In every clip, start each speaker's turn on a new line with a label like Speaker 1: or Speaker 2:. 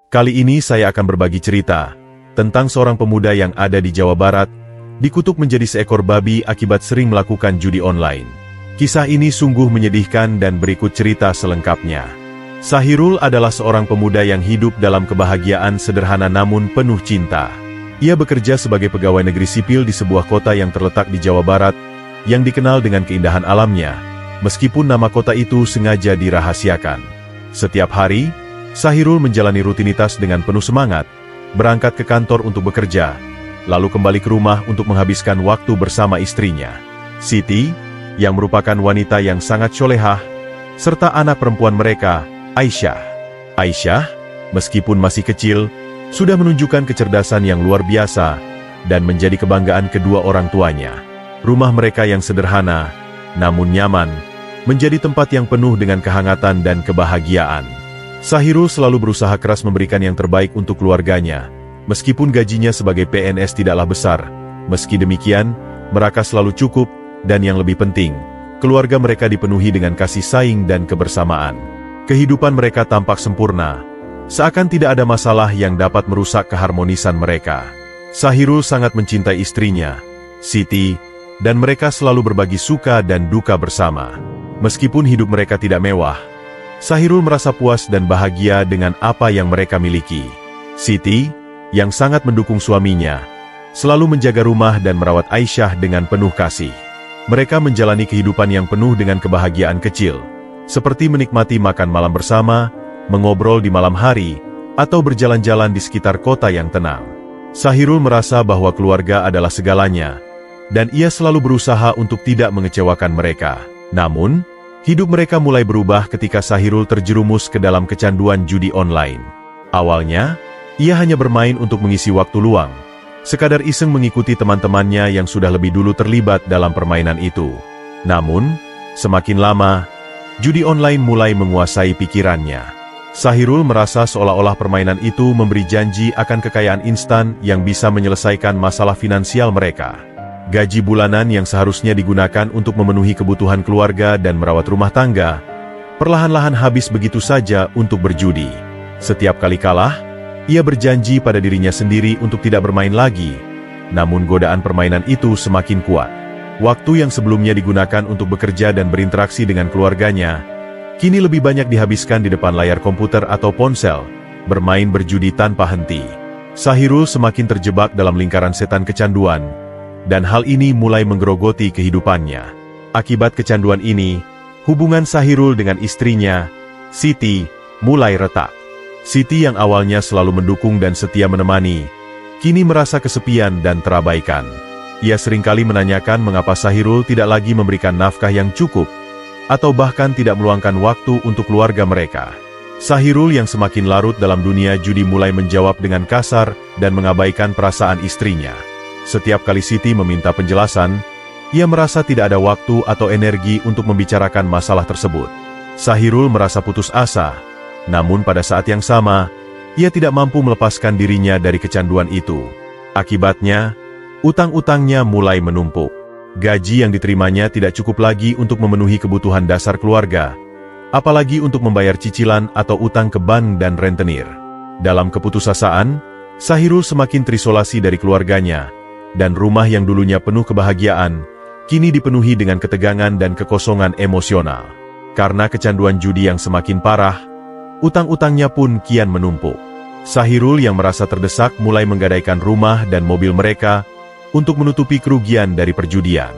Speaker 1: Kali ini saya akan berbagi cerita tentang seorang pemuda yang ada di Jawa Barat, dikutuk menjadi seekor babi akibat sering melakukan judi online. Kisah ini sungguh menyedihkan dan berikut cerita selengkapnya. Sahirul adalah seorang pemuda yang hidup dalam kebahagiaan sederhana namun penuh cinta. Ia bekerja sebagai pegawai negeri sipil di sebuah kota yang terletak di Jawa Barat, yang dikenal dengan keindahan alamnya, meskipun nama kota itu sengaja dirahasiakan. Setiap hari, Sahirul menjalani rutinitas dengan penuh semangat, berangkat ke kantor untuk bekerja, lalu kembali ke rumah untuk menghabiskan waktu bersama istrinya, Siti, yang merupakan wanita yang sangat solehah, serta anak perempuan mereka, Aisyah. Aisyah, meskipun masih kecil, sudah menunjukkan kecerdasan yang luar biasa, dan menjadi kebanggaan kedua orang tuanya. Rumah mereka yang sederhana, namun nyaman, menjadi tempat yang penuh dengan kehangatan dan kebahagiaan. Sahirul selalu berusaha keras memberikan yang terbaik untuk keluarganya, meskipun gajinya sebagai PNS tidaklah besar. Meski demikian, mereka selalu cukup, dan yang lebih penting, keluarga mereka dipenuhi dengan kasih sayang dan kebersamaan. Kehidupan mereka tampak sempurna, seakan tidak ada masalah yang dapat merusak keharmonisan mereka. Sahirul sangat mencintai istrinya, Siti, dan mereka selalu berbagi suka dan duka bersama. Meskipun hidup mereka tidak mewah, Sahirul merasa puas dan bahagia dengan apa yang mereka miliki. Siti, yang sangat mendukung suaminya, selalu menjaga rumah dan merawat Aisyah dengan penuh kasih. Mereka menjalani kehidupan yang penuh dengan kebahagiaan kecil, seperti menikmati makan malam bersama, mengobrol di malam hari, atau berjalan-jalan di sekitar kota yang tenang. Sahirul merasa bahwa keluarga adalah segalanya, dan ia selalu berusaha untuk tidak mengecewakan mereka. Namun, hidup mereka mulai berubah ketika Sahirul terjerumus ke dalam kecanduan judi online. Awalnya, ia hanya bermain untuk mengisi waktu luang, sekadar iseng mengikuti teman-temannya yang sudah lebih dulu terlibat dalam permainan itu. Namun, semakin lama, judi online mulai menguasai pikirannya. Sahirul merasa seolah-olah permainan itu memberi janji akan kekayaan instan yang bisa menyelesaikan masalah finansial mereka. Gaji bulanan yang seharusnya digunakan untuk memenuhi kebutuhan keluarga dan merawat rumah tangga, perlahan-lahan habis begitu saja untuk berjudi. Setiap kali kalah, ia berjanji pada dirinya sendiri untuk tidak bermain lagi, namun godaan permainan itu semakin kuat. Waktu yang sebelumnya digunakan untuk bekerja dan berinteraksi dengan keluarganya, kini lebih banyak dihabiskan di depan layar komputer atau ponsel, bermain berjudi tanpa henti. Sahirul semakin terjebak dalam lingkaran setan kecanduan, dan hal ini mulai menggerogoti kehidupannya. Akibat kecanduan ini, hubungan Sahirul dengan istrinya, Siti, mulai retak. Siti yang awalnya selalu mendukung dan setia menemani, kini merasa kesepian dan terabaikan. Ia seringkali menanyakan mengapa Sahirul tidak lagi memberikan nafkah yang cukup, atau bahkan tidak meluangkan waktu untuk keluarga mereka. Sahirul yang semakin larut dalam dunia judi mulai menjawab dengan kasar dan mengabaikan perasaan istrinya. Setiap kali Siti meminta penjelasan, ia merasa tidak ada waktu atau energi untuk membicarakan masalah tersebut. Sahirul merasa putus asa, namun pada saat yang sama, ia tidak mampu melepaskan dirinya dari kecanduan itu. Akibatnya, utang-utangnya mulai menumpuk. Gaji yang diterimanya tidak cukup lagi untuk memenuhi kebutuhan dasar keluarga, apalagi untuk membayar cicilan atau utang ke bank dan rentenir. Dalam keputusasaan, Sahirul semakin terisolasi dari keluarganya, dan rumah yang dulunya penuh kebahagiaan, kini dipenuhi dengan ketegangan dan kekosongan emosional. Karena kecanduan judi yang semakin parah, utang-utangnya pun kian menumpuk. Sahirul yang merasa terdesak mulai menggadaikan rumah dan mobil mereka untuk menutupi kerugian dari perjudian.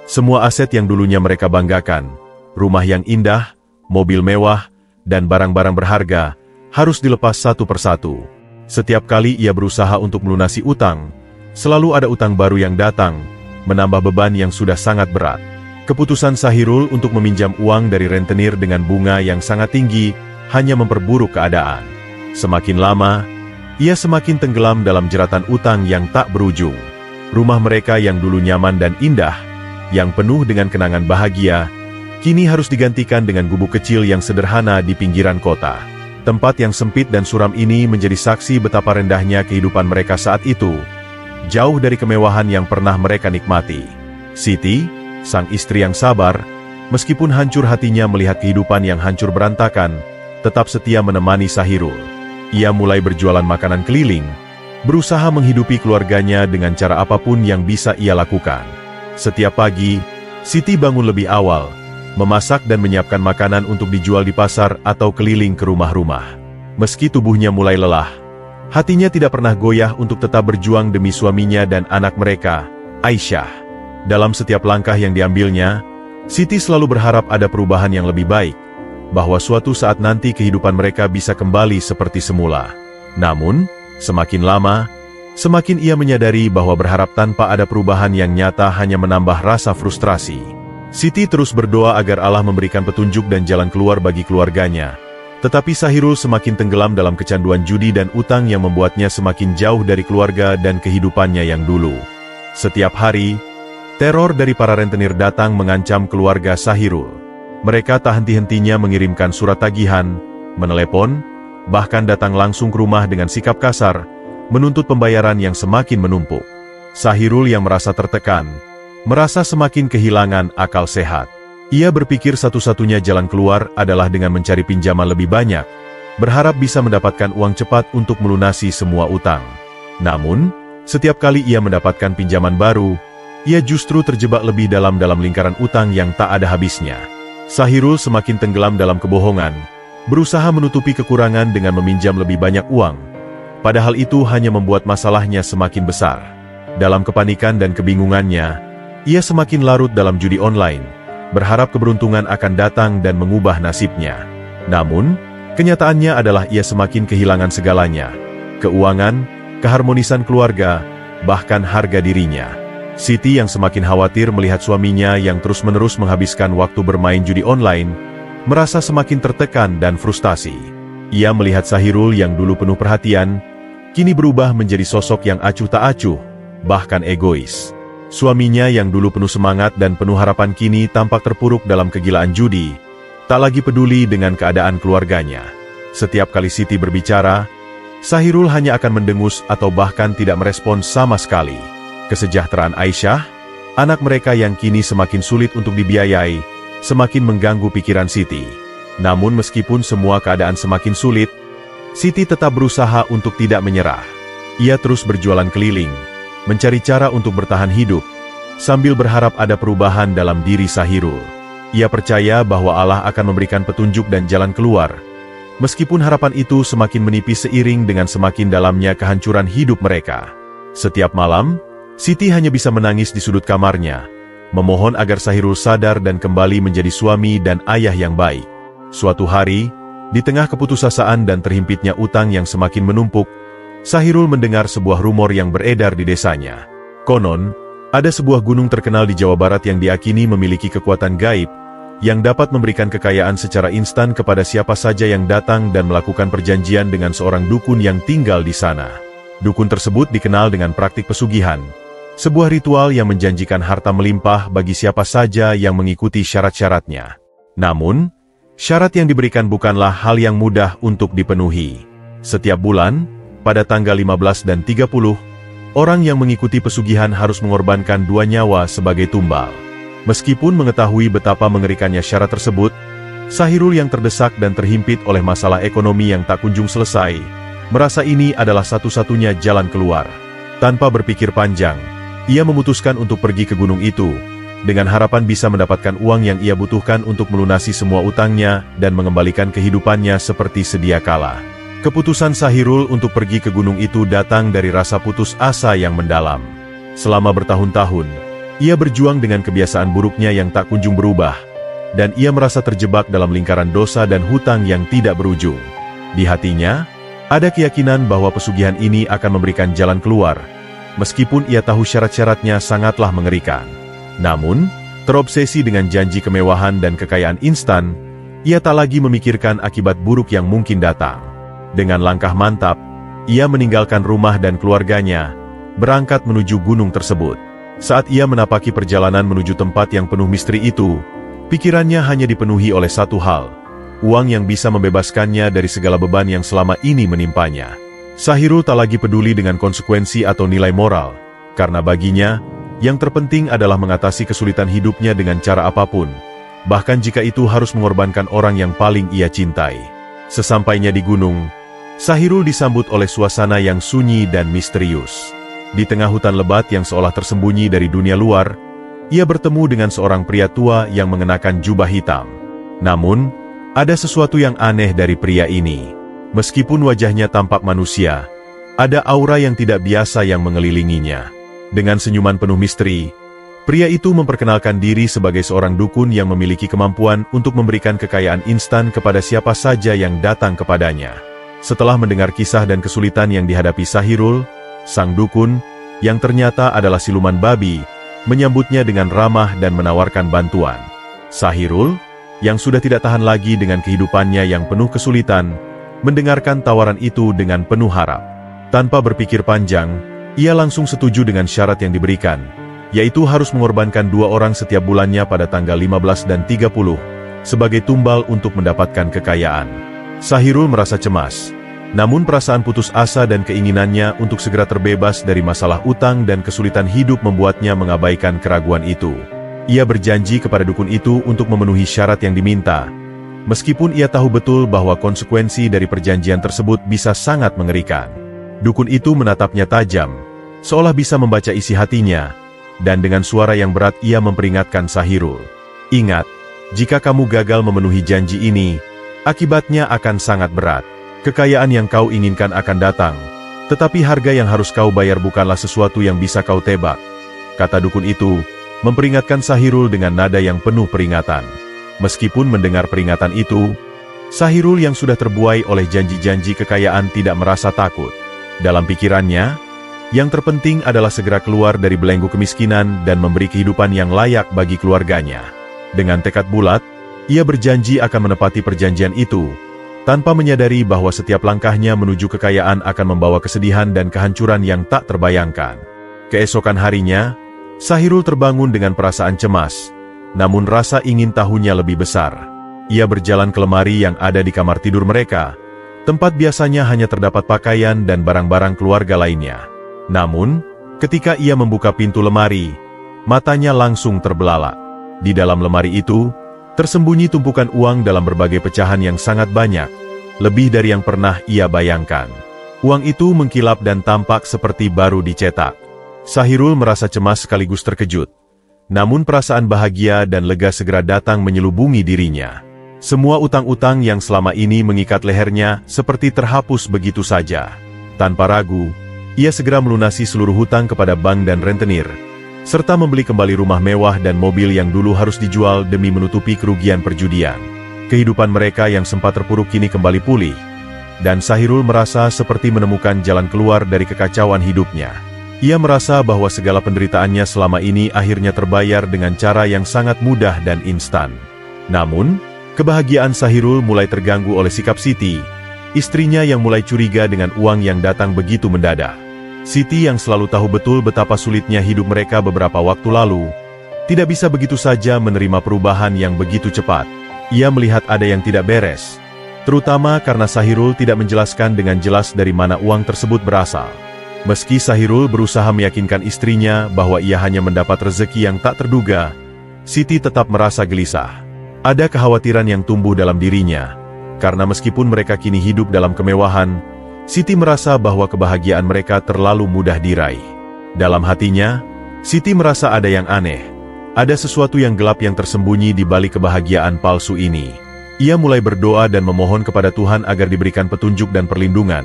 Speaker 1: Semua aset yang dulunya mereka banggakan, rumah yang indah, mobil mewah, dan barang-barang berharga, harus dilepas satu persatu. Setiap kali ia berusaha untuk melunasi utang, selalu ada utang baru yang datang, menambah beban yang sudah sangat berat. Keputusan Sahirul untuk meminjam uang dari rentenir dengan bunga yang sangat tinggi, hanya memperburuk keadaan. Semakin lama, ia semakin tenggelam dalam jeratan utang yang tak berujung. Rumah mereka yang dulu nyaman dan indah, yang penuh dengan kenangan bahagia, kini harus digantikan dengan gubuk kecil yang sederhana di pinggiran kota. Tempat yang sempit dan suram ini menjadi saksi betapa rendahnya kehidupan mereka saat itu, jauh dari kemewahan yang pernah mereka nikmati. Siti, sang istri yang sabar, meskipun hancur hatinya melihat kehidupan yang hancur berantakan, tetap setia menemani Sahirul. Ia mulai berjualan makanan keliling, berusaha menghidupi keluarganya dengan cara apapun yang bisa ia lakukan. Setiap pagi, Siti bangun lebih awal, memasak dan menyiapkan makanan untuk dijual di pasar atau keliling ke rumah-rumah. Meski tubuhnya mulai lelah, hatinya tidak pernah goyah untuk tetap berjuang demi suaminya dan anak mereka, Aisyah. Dalam setiap langkah yang diambilnya, Siti selalu berharap ada perubahan yang lebih baik, bahwa suatu saat nanti kehidupan mereka bisa kembali seperti semula. Namun, semakin lama, semakin ia menyadari bahwa berharap tanpa ada perubahan yang nyata hanya menambah rasa frustrasi. Siti terus berdoa agar Allah memberikan petunjuk dan jalan keluar bagi keluarganya. Tetapi Sahirul semakin tenggelam dalam kecanduan judi dan utang yang membuatnya semakin jauh dari keluarga dan kehidupannya yang dulu. Setiap hari, teror dari para rentenir datang mengancam keluarga Sahirul. Mereka tak henti-hentinya mengirimkan surat tagihan, menelepon, bahkan datang langsung ke rumah dengan sikap kasar, menuntut pembayaran yang semakin menumpuk. Sahirul yang merasa tertekan, merasa semakin kehilangan akal sehat. Ia berpikir satu-satunya jalan keluar adalah dengan mencari pinjaman lebih banyak, berharap bisa mendapatkan uang cepat untuk melunasi semua utang. Namun, setiap kali ia mendapatkan pinjaman baru, ia justru terjebak lebih dalam lingkaran utang yang tak ada habisnya. Sahirul semakin tenggelam dalam kebohongan, berusaha menutupi kekurangan dengan meminjam lebih banyak uang. Padahal itu hanya membuat masalahnya semakin besar. Dalam kepanikan dan kebingungannya, ia semakin larut dalam judi online, berharap keberuntungan akan datang dan mengubah nasibnya. Namun, kenyataannya adalah ia semakin kehilangan segalanya. Keuangan, keharmonisan keluarga, bahkan harga dirinya. Siti yang semakin khawatir melihat suaminya yang terus-menerus menghabiskan waktu bermain judi online, merasa semakin tertekan dan frustasi. Ia melihat Sahirul yang dulu penuh perhatian, kini berubah menjadi sosok yang acuh tak acuh, bahkan egois. Suaminya yang dulu penuh semangat dan penuh harapan kini tampak terpuruk dalam kegilaan judi, tak lagi peduli dengan keadaan keluarganya. Setiap kali Siti berbicara, Sahirul hanya akan mendengus atau bahkan tidak merespons sama sekali. Kesejahteraan Aisyah, anak mereka yang kini semakin sulit untuk dibiayai, semakin mengganggu pikiran Siti. Namun meskipun semua keadaan semakin sulit, Siti tetap berusaha untuk tidak menyerah. Ia terus berjualan keliling, mencari cara untuk bertahan hidup, sambil berharap ada perubahan dalam diri Sahirul. Ia percaya bahwa Allah akan memberikan petunjuk dan jalan keluar, meskipun harapan itu semakin menipis seiring dengan semakin dalamnya kehancuran hidup mereka. Setiap malam, Siti hanya bisa menangis di sudut kamarnya, memohon agar Sahirul sadar dan kembali menjadi suami dan ayah yang baik. Suatu hari, di tengah keputusasaan dan terhimpitnya utang yang semakin menumpuk, Sahirul mendengar sebuah rumor yang beredar di desanya. Konon, ada sebuah gunung terkenal di Jawa Barat yang diakini memiliki kekuatan gaib, yang dapat memberikan kekayaan secara instan kepada siapa saja yang datang dan melakukan perjanjian dengan seorang dukun yang tinggal di sana. Dukun tersebut dikenal dengan praktik pesugihan, sebuah ritual yang menjanjikan harta melimpah bagi siapa saja yang mengikuti syarat-syaratnya. Namun, syarat yang diberikan bukanlah hal yang mudah untuk dipenuhi. Setiap bulan, pada tanggal 15 dan 30, orang yang mengikuti pesugihan harus mengorbankan 2 nyawa sebagai tumbal. Meskipun mengetahui betapa mengerikannya syarat tersebut, Sahirul yang terdesak dan terhimpit oleh masalah ekonomi yang tak kunjung selesai, merasa ini adalah satu-satunya jalan keluar. Tanpa berpikir panjang, ia memutuskan untuk pergi ke gunung itu, dengan harapan bisa mendapatkan uang yang ia butuhkan untuk melunasi semua utangnya dan mengembalikan kehidupannya seperti sedia kala. Keputusan Sahirul untuk pergi ke gunung itu datang dari rasa putus asa yang mendalam. Selama bertahun-tahun, ia berjuang dengan kebiasaan buruknya yang tak kunjung berubah, dan ia merasa terjebak dalam lingkaran dosa dan hutang yang tidak berujung. Di hatinya, ada keyakinan bahwa pesugihan ini akan memberikan jalan keluar, meskipun ia tahu syarat-syaratnya sangatlah mengerikan. Namun, terobsesi dengan janji kemewahan dan kekayaan instan, ia tak lagi memikirkan akibat buruk yang mungkin datang. Dengan langkah mantap, ia meninggalkan rumah dan keluarganya, berangkat menuju gunung tersebut. Saat ia menapaki perjalanan menuju tempat yang penuh misteri itu, pikirannya hanya dipenuhi oleh satu hal, uang yang bisa membebaskannya dari segala beban yang selama ini menimpanya. Sahirul tak lagi peduli dengan konsekuensi atau nilai moral, karena baginya, yang terpenting adalah mengatasi kesulitan hidupnya dengan cara apapun, bahkan jika itu harus mengorbankan orang yang paling ia cintai. Sesampainya di gunung, Sahirul disambut oleh suasana yang sunyi dan misterius. Di tengah hutan lebat yang seolah tersembunyi dari dunia luar, ia bertemu dengan seorang pria tua yang mengenakan jubah hitam. Namun, ada sesuatu yang aneh dari pria ini. Meskipun wajahnya tampak manusia, ada aura yang tidak biasa yang mengelilinginya. Dengan senyuman penuh misteri, pria itu memperkenalkan diri sebagai seorang dukun yang memiliki kemampuan untuk memberikan kekayaan instan kepada siapa saja yang datang kepadanya. Setelah mendengar kisah dan kesulitan yang dihadapi Sahirul, sang dukun, yang ternyata adalah siluman babi, menyambutnya dengan ramah dan menawarkan bantuan. Sahirul, yang sudah tidak tahan lagi dengan kehidupannya yang penuh kesulitan, mendengarkan tawaran itu dengan penuh harap. Tanpa berpikir panjang, ia langsung setuju dengan syarat yang diberikan, yaitu harus mengorbankan 2 orang setiap bulannya pada tanggal 15 dan 30, sebagai tumbal untuk mendapatkan kekayaan. Sahirul merasa cemas, namun perasaan putus asa dan keinginannya untuk segera terbebas dari masalah utang dan kesulitan hidup membuatnya mengabaikan keraguan itu. Ia berjanji kepada dukun itu untuk memenuhi syarat yang diminta, meskipun ia tahu betul bahwa konsekuensi dari perjanjian tersebut bisa sangat mengerikan. Dukun itu menatapnya tajam, seolah bisa membaca isi hatinya, dan dengan suara yang berat ia memperingatkan Sahirul. Ingat, jika kamu gagal memenuhi janji ini, akibatnya akan sangat berat. Kekayaan yang kau inginkan akan datang, tetapi harga yang harus kau bayar bukanlah sesuatu yang bisa kau tebak, kata dukun itu, memperingatkan Sahirul dengan nada yang penuh peringatan. Meskipun mendengar peringatan itu, Sahirul yang sudah terbuai oleh janji-janji kekayaan tidak merasa takut. Dalam pikirannya, yang terpenting adalah segera keluar dari belenggu kemiskinan dan memberi kehidupan yang layak bagi keluarganya. Dengan tekad bulat, ia berjanji akan menepati perjanjian itu, tanpa menyadari bahwa setiap langkahnya menuju kekayaan akan membawa kesedihan dan kehancuran yang tak terbayangkan. Keesokan harinya, Sahirul terbangun dengan perasaan cemas, namun rasa ingin tahunya lebih besar. Ia berjalan ke lemari yang ada di kamar tidur mereka, tempat biasanya hanya terdapat pakaian dan barang-barang keluarga lainnya. Namun, ketika ia membuka pintu lemari, matanya langsung terbelalak. Di dalam lemari itu, tersembunyi tumpukan uang dalam berbagai pecahan yang sangat banyak, lebih dari yang pernah ia bayangkan. Uang itu mengkilap dan tampak seperti baru dicetak. Sahirul merasa cemas sekaligus terkejut. Namun perasaan bahagia dan lega segera datang menyelubungi dirinya. Semua utang-utang yang selama ini mengikat lehernya seperti terhapus begitu saja. Tanpa ragu, ia segera melunasi seluruh hutang kepada bank dan rentenir, serta membeli kembali rumah mewah dan mobil yang dulu harus dijual demi menutupi kerugian perjudian. Kehidupan mereka yang sempat terpuruk kini kembali pulih, dan Sahirul merasa seperti menemukan jalan keluar dari kekacauan hidupnya. Ia merasa bahwa segala penderitaannya selama ini akhirnya terbayar dengan cara yang sangat mudah dan instan. Namun, kebahagiaan Sahirul mulai terganggu oleh sikap Siti, istrinya yang mulai curiga dengan uang yang datang begitu mendadak. Siti yang selalu tahu betul betapa sulitnya hidup mereka beberapa waktu lalu, tidak bisa begitu saja menerima perubahan yang begitu cepat. Ia melihat ada yang tidak beres, terutama karena Sahirul tidak menjelaskan dengan jelas dari mana uang tersebut berasal. Meski Sahirul berusaha meyakinkan istrinya bahwa ia hanya mendapat rezeki yang tak terduga, Siti tetap merasa gelisah. Ada kekhawatiran yang tumbuh dalam dirinya, karena meskipun mereka kini hidup dalam kemewahan, Siti merasa bahwa kebahagiaan mereka terlalu mudah diraih. Dalam hatinya, Siti merasa ada yang aneh. Ada sesuatu yang gelap yang tersembunyi di balik kebahagiaan palsu ini. Ia mulai berdoa dan memohon kepada Tuhan agar diberikan petunjuk dan perlindungan,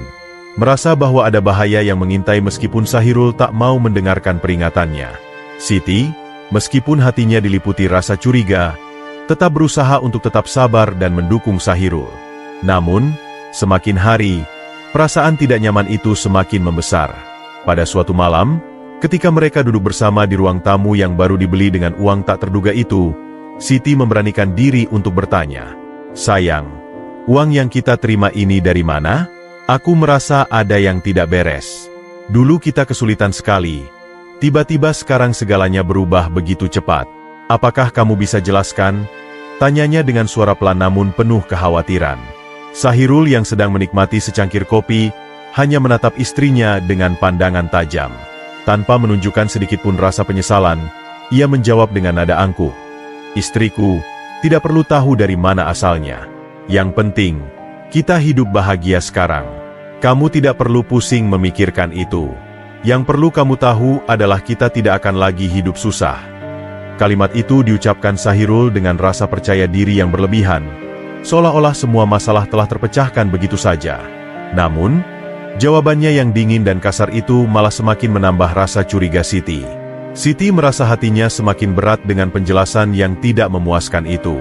Speaker 1: merasa bahwa ada bahaya yang mengintai meskipun Sahirul tak mau mendengarkan peringatannya. Siti, meskipun hatinya diliputi rasa curiga, tetap berusaha untuk tetap sabar dan mendukung Sahirul. Namun, semakin hari, perasaan tidak nyaman itu semakin membesar. Pada suatu malam, ketika mereka duduk bersama di ruang tamu yang baru dibeli dengan uang tak terduga itu, Siti memberanikan diri untuk bertanya, "Sayang, uang yang kita terima ini dari mana? Aku merasa ada yang tidak beres. Dulu kita kesulitan sekali. Tiba-tiba sekarang segalanya berubah begitu cepat. Apakah kamu bisa jelaskan?" Tanyanya dengan suara pelan namun penuh kekhawatiran. Sahirul yang sedang menikmati secangkir kopi, hanya menatap istrinya dengan pandangan tajam. Tanpa menunjukkan sedikitpun rasa penyesalan, ia menjawab dengan nada angkuh, "Istriku, tidak perlu tahu dari mana asalnya. Yang penting, kita hidup bahagia sekarang." Kamu tidak perlu pusing memikirkan itu. Yang perlu kamu tahu adalah kita tidak akan lagi hidup susah. Kalimat itu diucapkan Sahirul dengan rasa percaya diri yang berlebihan, seolah-olah semua masalah telah terpecahkan begitu saja. Namun, jawabannya yang dingin dan kasar itu malah semakin menambah rasa curiga Siti. Siti merasa hatinya semakin berat dengan penjelasan yang tidak memuaskan itu.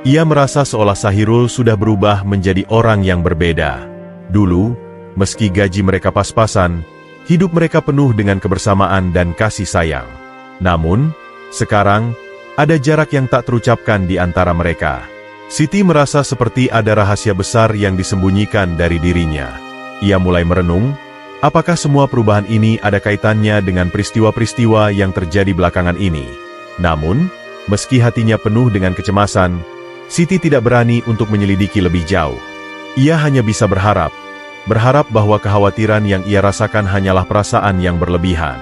Speaker 1: Ia merasa seolah Sahirul sudah berubah menjadi orang yang berbeda. Dulu, meski gaji mereka pas-pasan, hidup mereka penuh dengan kebersamaan dan kasih sayang. Namun, sekarang, ada jarak yang tak terucapkan di antara mereka. Siti merasa seperti ada rahasia besar yang disembunyikan dari dirinya. Ia mulai merenung, apakah semua perubahan ini ada kaitannya dengan peristiwa-peristiwa yang terjadi belakangan ini. Namun, meski hatinya penuh dengan kecemasan, Siti tidak berani untuk menyelidiki lebih jauh. Ia hanya bisa berharap bahwa kekhawatiran yang ia rasakan hanyalah perasaan yang berlebihan.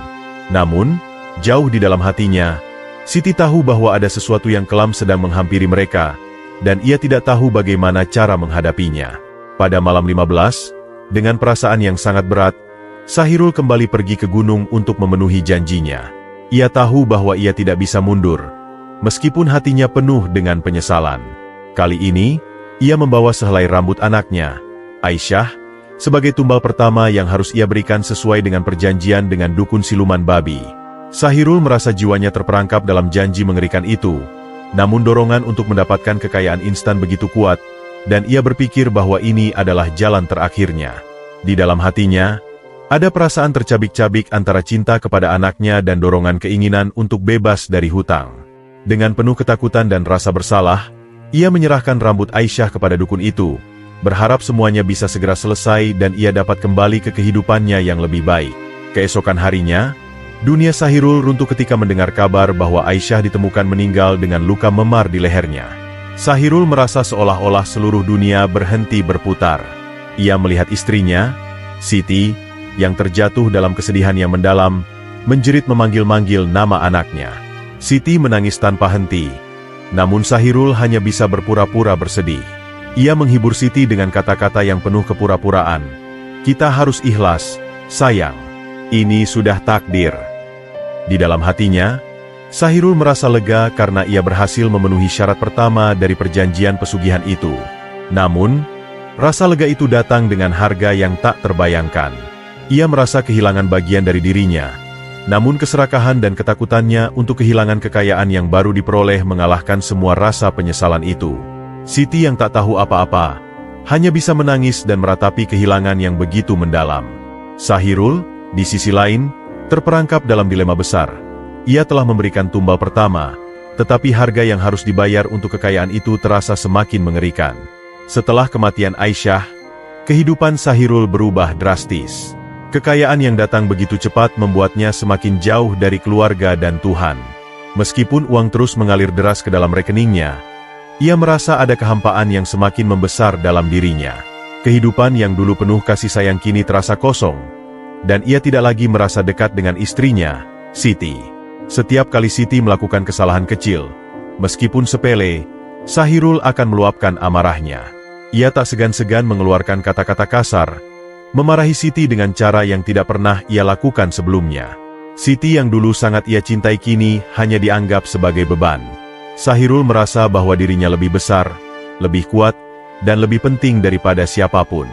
Speaker 1: Namun, jauh di dalam hatinya, Siti tahu bahwa ada sesuatu yang kelam sedang menghampiri mereka, dan ia tidak tahu bagaimana cara menghadapinya. Pada malam 15, dengan perasaan yang sangat berat, Sahirul kembali pergi ke gunung untuk memenuhi janjinya. Ia tahu bahwa ia tidak bisa mundur, meskipun hatinya penuh dengan penyesalan. Kali ini, ia membawa sehelai rambut anaknya, Aisyah, sebagai tumbal pertama yang harus ia berikan sesuai dengan perjanjian dengan dukun siluman babi. Sahirul merasa jiwanya terperangkap dalam janji mengerikan itu, namun dorongan untuk mendapatkan kekayaan instan begitu kuat, dan ia berpikir bahwa ini adalah jalan terakhirnya. Di dalam hatinya, ada perasaan tercabik-cabik antara cinta kepada anaknya dan dorongan keinginan untuk bebas dari hutang. Dengan penuh ketakutan dan rasa bersalah, ia menyerahkan rambut Aisyah kepada dukun itu, berharap semuanya bisa segera selesai dan ia dapat kembali ke kehidupannya yang lebih baik. Keesokan harinya, dunia Sahirul runtuh ketika mendengar kabar bahwa Aisyah ditemukan meninggal dengan luka memar di lehernya. Sahirul merasa seolah-olah seluruh dunia berhenti berputar. Ia melihat istrinya, Siti, yang terjatuh dalam kesedihan yang mendalam, menjerit memanggil-manggil nama anaknya. Siti menangis tanpa henti, namun Sahirul hanya bisa berpura-pura bersedih. Ia menghibur Siti dengan kata-kata yang penuh kepura-puraan. Kita harus ikhlas, sayang. Ini sudah takdir. Di dalam hatinya, Sahirul merasa lega karena ia berhasil memenuhi syarat pertama dari perjanjian pesugihan itu. Namun, rasa lega itu datang dengan harga yang tak terbayangkan. Ia merasa kehilangan bagian dari dirinya, namun keserakahan dan ketakutannya untuk kehilangan kekayaan yang baru diperoleh mengalahkan semua rasa penyesalan itu. Siti yang tak tahu apa-apa, hanya bisa menangis dan meratapi kehilangan yang begitu mendalam. Sahirul, di sisi lain, terperangkap dalam dilema besar. Ia telah memberikan tumbal pertama, tetapi harga yang harus dibayar untuk kekayaan itu terasa semakin mengerikan. Setelah kematian Aisyah, kehidupan Sahirul berubah drastis. Kekayaan yang datang begitu cepat membuatnya semakin jauh dari keluarga dan Tuhan. Meskipun uang terus mengalir deras ke dalam rekeningnya, ia merasa ada kehampaan yang semakin membesar dalam dirinya. Kehidupan yang dulu penuh kasih sayang kini terasa kosong, dan ia tidak lagi merasa dekat dengan istrinya, Siti. Setiap kali Siti melakukan kesalahan kecil, meskipun sepele, Sahirul akan meluapkan amarahnya. Ia tak segan-segan mengeluarkan kata-kata kasar, memarahi Siti dengan cara yang tidak pernah ia lakukan sebelumnya. Siti yang dulu sangat ia cintai kini hanya dianggap sebagai beban. Sahirul merasa bahwa dirinya lebih besar, lebih kuat, dan lebih penting daripada siapapun.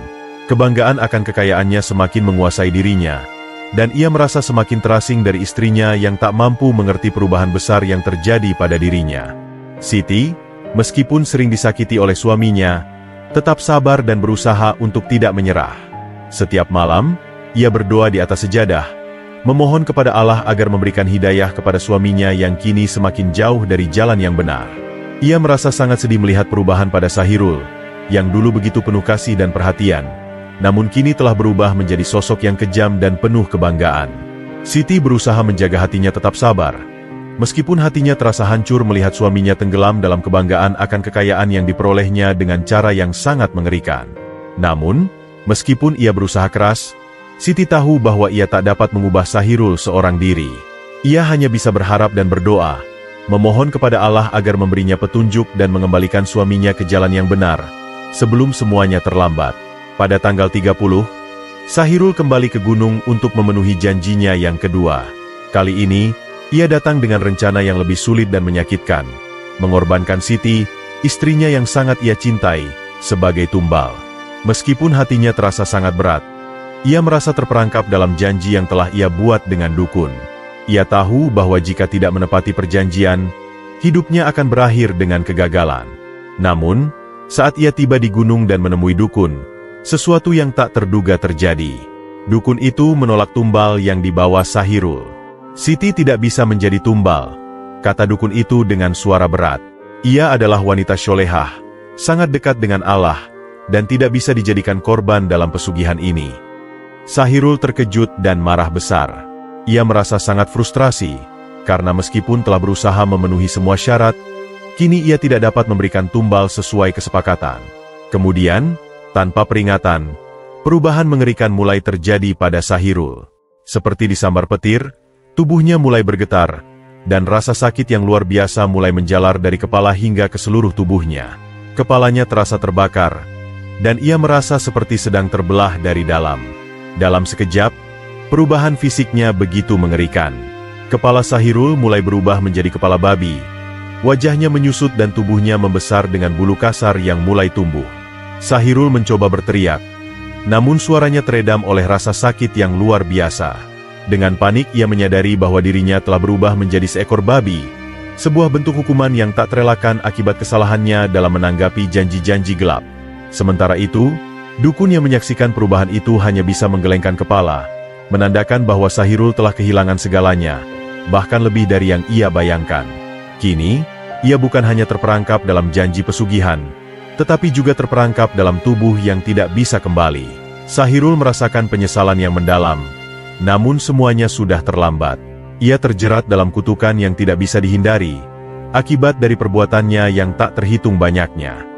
Speaker 1: Kebanggaan akan kekayaannya semakin menguasai dirinya, dan ia merasa semakin terasing dari istrinya yang tak mampu mengerti perubahan besar yang terjadi pada dirinya. Siti, meskipun sering disakiti oleh suaminya, tetap sabar dan berusaha untuk tidak menyerah. Setiap malam, ia berdoa di atas sejadah, memohon kepada Allah agar memberikan hidayah kepada suaminya yang kini semakin jauh dari jalan yang benar. Ia merasa sangat sedih melihat perubahan pada Sahirul, yang dulu begitu penuh kasih dan perhatian, namun kini telah berubah menjadi sosok yang kejam dan penuh kebanggaan. Siti berusaha menjaga hatinya tetap sabar, meskipun hatinya terasa hancur melihat suaminya tenggelam dalam kebanggaan akan kekayaan yang diperolehnya dengan cara yang sangat mengerikan. Namun, meskipun ia berusaha keras, Siti tahu bahwa ia tak dapat mengubah Sahirul seorang diri. Ia hanya bisa berharap dan berdoa, memohon kepada Allah agar memberinya petunjuk dan mengembalikan suaminya ke jalan yang benar, sebelum semuanya terlambat. Pada tanggal 30, Sahirul kembali ke gunung untuk memenuhi janjinya yang kedua. Kali ini, ia datang dengan rencana yang lebih sulit dan menyakitkan. Mengorbankan Siti, istrinya yang sangat ia cintai, sebagai tumbal. Meskipun hatinya terasa sangat berat, ia merasa terperangkap dalam janji yang telah ia buat dengan dukun. Ia tahu bahwa jika tidak menepati perjanjian, hidupnya akan berakhir dengan kegagalan. Namun, saat ia tiba di gunung dan menemui dukun, sesuatu yang tak terduga terjadi. Dukun itu menolak tumbal yang dibawa Sahirul. Siti tidak bisa menjadi tumbal, kata dukun itu dengan suara berat. Ia adalah wanita solehah, sangat dekat dengan Allah, dan tidak bisa dijadikan korban dalam pesugihan ini. Sahirul terkejut dan marah besar. Ia merasa sangat frustrasi, karena meskipun telah berusaha memenuhi semua syarat, kini ia tidak dapat memberikan tumbal sesuai kesepakatan. Kemudian, tanpa peringatan, perubahan mengerikan mulai terjadi pada Sahirul. Seperti disambar petir, tubuhnya mulai bergetar, dan rasa sakit yang luar biasa mulai menjalar dari kepala hingga ke seluruh tubuhnya. Kepalanya terasa terbakar, dan ia merasa seperti sedang terbelah dari dalam. Dalam sekejap, perubahan fisiknya begitu mengerikan. Kepala Sahirul mulai berubah menjadi kepala babi. Wajahnya menyusut dan tubuhnya membesar dengan bulu kasar yang mulai tumbuh. Sahirul mencoba berteriak, namun suaranya teredam oleh rasa sakit yang luar biasa. Dengan panik ia menyadari bahwa dirinya telah berubah menjadi seekor babi, sebuah bentuk hukuman yang tak terelakkan akibat kesalahannya dalam menanggapi janji-janji gelap. Sementara itu, dukun yang menyaksikan perubahan itu hanya bisa menggelengkan kepala, menandakan bahwa Sahirul telah kehilangan segalanya, bahkan lebih dari yang ia bayangkan. Kini, ia bukan hanya terperangkap dalam janji pesugihan, tetapi juga terperangkap dalam tubuh yang tidak bisa kembali. Sahirul merasakan penyesalan yang mendalam, namun semuanya sudah terlambat. Ia terjerat dalam kutukan yang tidak bisa dihindari, akibat dari perbuatannya yang tak terhitung banyaknya.